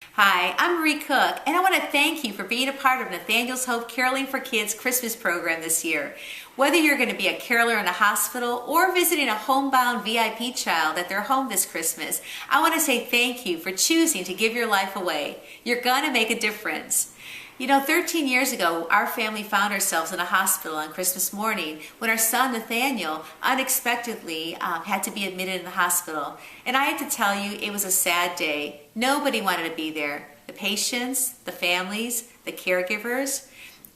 Hi, I'm Marie Cook, and I want to thank you for being a part of Nathaniel's Hope Caroling for Kids Christmas program this year. Whether you're going to be a caroler in a hospital or visiting a homebound VIP child at their home this Christmas, I want to say thank you for choosing to give your life away. You're going to make a difference. 13 years ago, our family found ourselves in a hospital on Christmas morning when our son Nathaniel unexpectedly had to be admitted in the hospital. And I had to tell you, it was a sad day. Nobody wanted to be there. The patients, the families, the caregivers.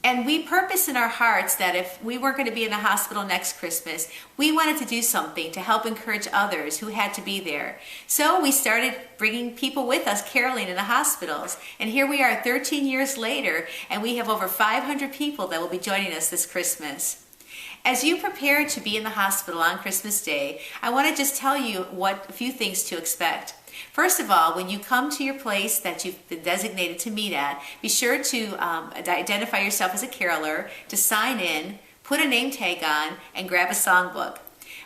And we purposed in our hearts that if we weren't going to be in a hospital next Christmas, we wanted to do something to help encourage others who had to be there. So we started bringing people with us caroling in the hospitals. And here we are 13 years later, and we have over 500 people that will be joining us this Christmas. As you prepare to be in the hospital on Christmas Day, I want to just tell you a few things to expect. First of all, when you come to your place that you've been designated to meet at, be sure to identify yourself as a caroler, to sign in, put a name tag on, and grab a songbook.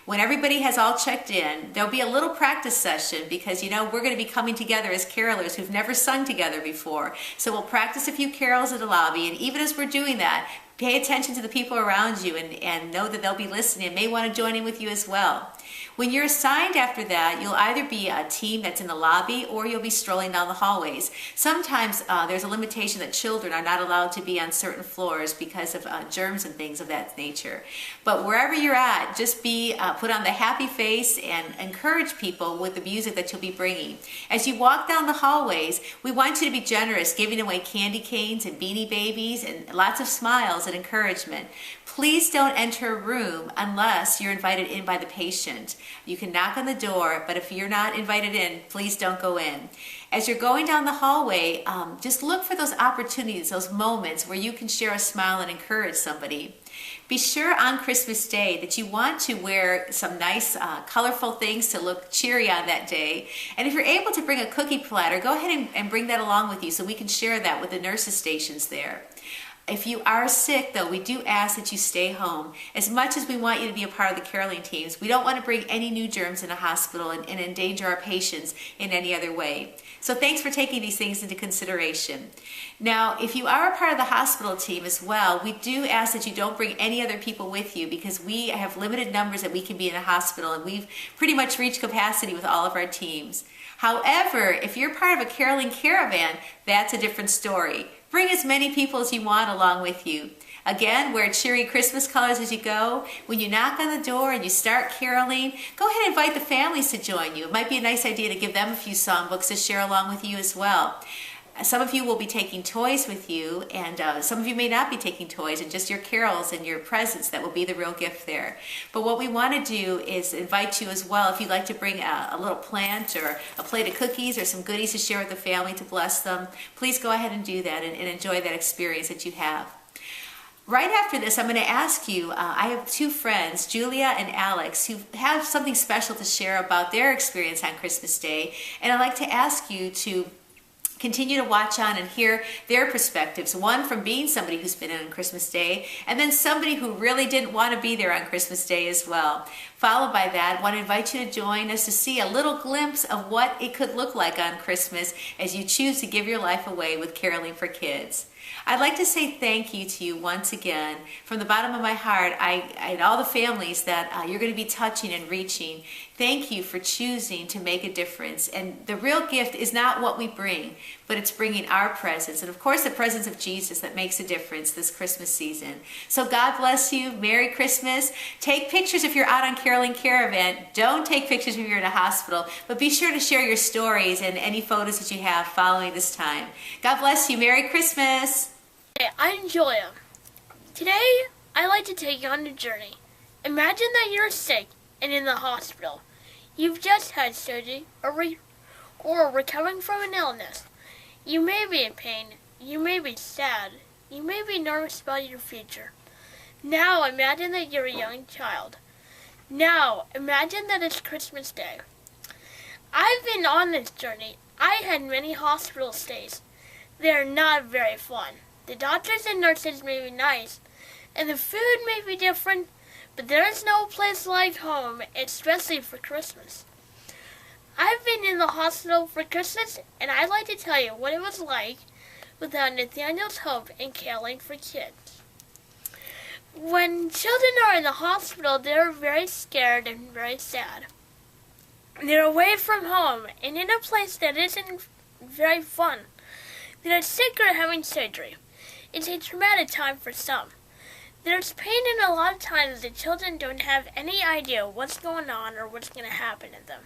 When everybody has all checked in, there'll be a little practice session because we're going to be coming together as carolers who've never sung together before. So we'll practice a few carols in the lobby, and even as we're doing that, pay attention to the people around you and know that they'll be listening and may want to join in with you as well. When you're assigned after that, you'll either be a team that's in the lobby or you'll be strolling down the hallways. Sometimes there's a limitation that children are not allowed to be on certain floors because of germs and things of that nature. But wherever you're at, just put on the happy face and encourage people with the music that you'll be bringing. As you walk down the hallways, we want you to be generous, giving away candy canes and beanie babies and lots of smiles and encouragement. Please don't enter a room unless you're invited in by the patient. You can knock on the door, but if you're not invited in, please don't go in. As you're going down the hallway, just look for those opportunities, those moments where you can share a smile and encourage somebody. Be sure on Christmas Day that you want to wear some nice, colorful things to look cheery on that day. And if you're able to bring a cookie platter, go ahead and bring that along with you so we can share that with the nurses' stations there. If you are sick, though, we do ask that you stay home. As much as we want you to be a part of the caroling teams, we don't want to bring any new germs in a hospital and endanger our patients in any other way. So thanks for taking these things into consideration. Now, if you are a part of the hospital team as well, we do ask that you don't bring any other people with you because we have limited numbers that we can be in a hospital, and we've pretty much reached capacity with all of our teams. However, if you're part of a caroling caravan, that's a different story. Bring as many people as you want along with you. Again, wear cheery Christmas colors as you go. When you knock on the door and you start caroling, go ahead and invite the families to join you. It might be a nice idea to give them a few songbooks to share along with you as well. Some of you will be taking toys with you, and some of you may not be taking toys, and just your carols and your presents that will be the real gift there. But what we want to do is invite you as well, if you'd like to bring a little plant or a plate of cookies or some goodies to share with the family to bless them, please go ahead and do that and enjoy that experience that you have. Right after this, I'm going to ask you, I have two friends, Julia and Alex, who have something special to share about their experience on Christmas Day, and I'd like to ask you to continue to watch on and hear their perspectives. One from being somebody who's been in on Christmas Day, and then somebody who really didn't want to be there on Christmas Day as well. Followed by that, I want to invite you to join us to see a little glimpse of what it could look like on Christmas as you choose to give your life away with Caroling for Kids. I'd like to say thank you to you once again. From the bottom of my heart, and all the families that you're going to be touching and reaching, thank you for choosing to make a difference. And the real gift is not what we bring, but it's bringing our presence. And of course, the presence of Jesus that makes a difference this Christmas season. So God bless you. Merry Christmas. Take pictures if you're out on Caroling Caravan. Don't take pictures if you're in a hospital, but be sure to share your stories and any photos that you have following this time. God bless you. Merry Christmas. I'm Julia. Today, I'd like to take you on a journey. Imagine that you're sick and in the hospital. You've just had surgery or recovering from an illness. You may be in pain. You may be sad. You may be nervous about your future. Now imagine that you're a young child. Now imagine that it's Christmas Day. I've been on this journey. I had many hospital stays. They're not very fun. The doctors and nurses may be nice, and the food may be different, but there is no place like home, especially for Christmas. I've been in the hospital for Christmas, and I'd like to tell you what it was like without Nathaniel's Hope and Caring for Kids. When children are in the hospital, they're very scared and very sad. They're away from home and in a place that isn't very fun. They're sick or having surgery. It's a traumatic time for some. There's pain, and a lot of times the children don't have any idea what's going on or what's going to happen to them.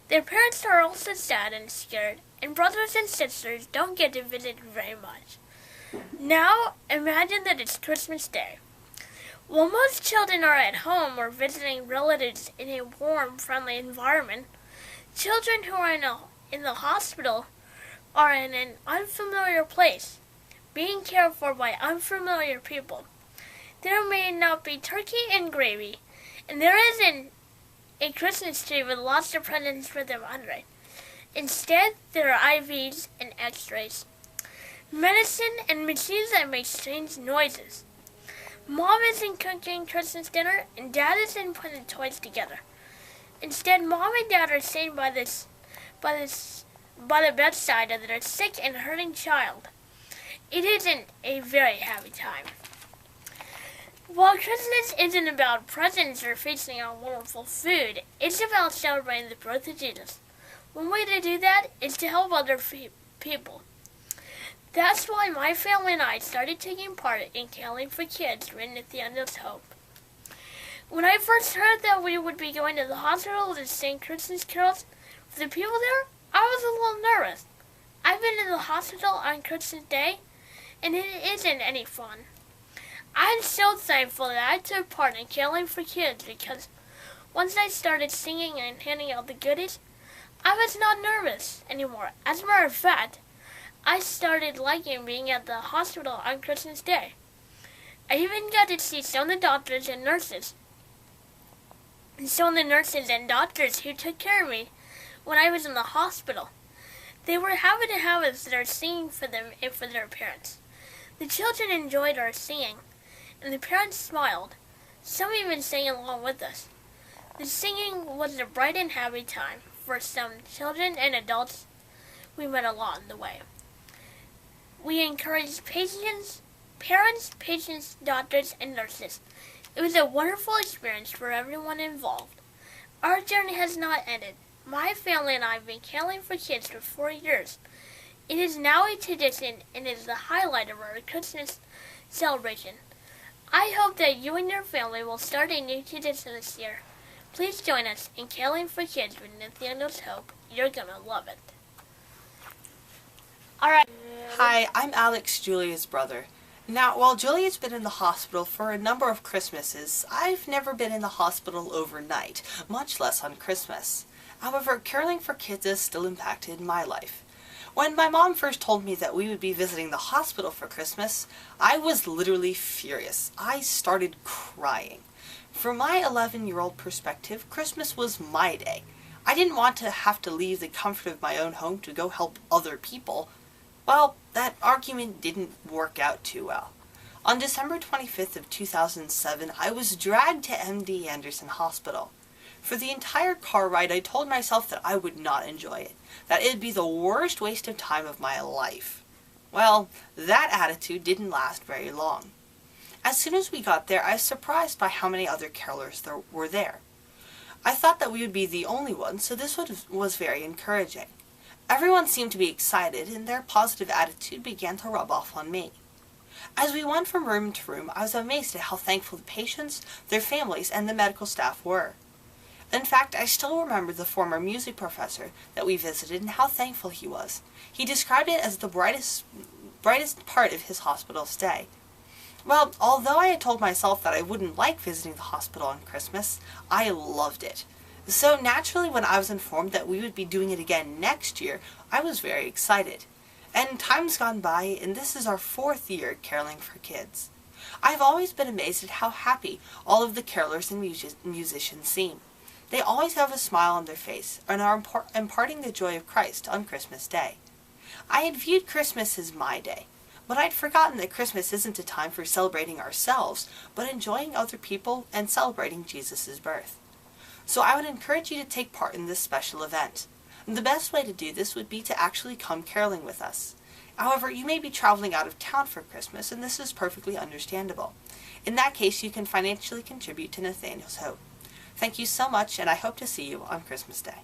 Their parents are also sad and scared, and brothers and sisters don't get to visit very much. Now, imagine that it's Christmas Day. While most children are at home or visiting relatives in a warm, friendly environment, children who are in the hospital are in an unfamiliar place, being cared for by unfamiliar people. There may not be turkey and gravy, and there isn't a Christmas tree with lots of presents for them under it. Instead, there are IVs and x-rays, medicine, and machines that make strange noises. Mom isn't cooking Christmas dinner, and Dad isn't putting toys together. Instead, Mom and Dad are sitting by the bedside of their sick and hurting child. It isn't a very happy time. While Christmas isn't about presents or feasting on wonderful food, it's about celebrating the birth of Jesus. One way to do that is to help other people. That's why my family and I started taking part in Caring for Kids with Nathaniel's Hope. When I first heard that we would be going to the hospital to sing Christmas carols for the people there, I was a little nervous. I've been in the hospital on Christmas Day, and it isn't any fun. I'm so thankful that I took part in Caring for Kids because once I started singing and handing out the goodies, I was not nervous anymore. As a matter of fact, I started liking being at the hospital on Christmas Day. I even got to see some of the doctors and nurses. Some of the nurses and doctors who took care of me when I was in the hospital. They were happy to have us there singing for them and for their parents. The children enjoyed our singing, and the parents smiled. Some even sang along with us. The singing was a bright and happy time for some children and adults we met along the way. We encouraged parents, patients, doctors, and nurses. It was a wonderful experience for everyone involved. Our journey has not ended. My family and I have been caring for kids for 4 years. It is now a tradition and is the highlight of our Christmas celebration. I hope that you and your family will start a new tradition this year. Please join us in Caring for Kids with Nathaniel's Hope. You're going to love it. All right. Hi, I'm Alex, Julia's brother. Now, while Julia's been in the hospital for a number of Christmases, I've never been in the hospital overnight, much less on Christmas. However, caring for kids has still impacted my life. When my mom first told me that we would be visiting the hospital for Christmas, I was literally furious. I started crying. From my 11-year-old perspective, Christmas was my day. I didn't want to have to leave the comfort of my own home to go help other people. Well, that argument didn't work out too well. On December 25th of 2007, I was dragged to MD Anderson Hospital. For the entire car ride, I told myself that I would not enjoy it, that it'd be the worst waste of time of my life. Well, that attitude didn't last very long. As soon as we got there, I was surprised by how many other carolers there were there. I thought that we would be the only ones, so this was very encouraging. Everyone seemed to be excited, and their positive attitude began to rub off on me. As we went from room to room, I was amazed at how thankful the patients, their families, and the medical staff were. In fact, I still remember the former music professor that we visited and how thankful he was. He described it as the brightest part of his hospital stay. Well, although I had told myself that I wouldn't like visiting the hospital on Christmas, I loved it. So naturally, when I was informed that we would be doing it again next year, I was very excited. And time's gone by, and this is our 4th year caroling for kids. I've always been amazed at how happy all of the carolers and musicians seem. They always have a smile on their face and are imparting the joy of Christ on Christmas Day. I had viewed Christmas as my day, but I'd forgotten that Christmas isn't a time for celebrating ourselves, but enjoying other people and celebrating Jesus' birth. So I would encourage you to take part in this special event. The best way to do this would be to actually come caroling with us. However, you may be traveling out of town for Christmas, and this is perfectly understandable. In that case, you can financially contribute to Nathaniel's Hope. Thank you so much, and I hope to see you on Christmas Day.